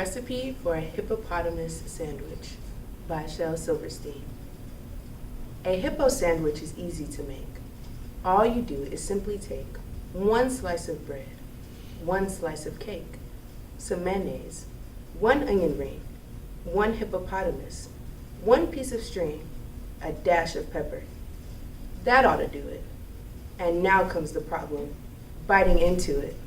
Recipe for a Hippopotamus Sandwich by Shel Silverstein. A hippo sandwich is easy to make. All you do is simply take one slice of bread, one slice of cake, some mayonnaise, one onion ring, one hippopotamus, one piece of string, a dash of pepper. That ought to do it. And now comes the problem, biting into it.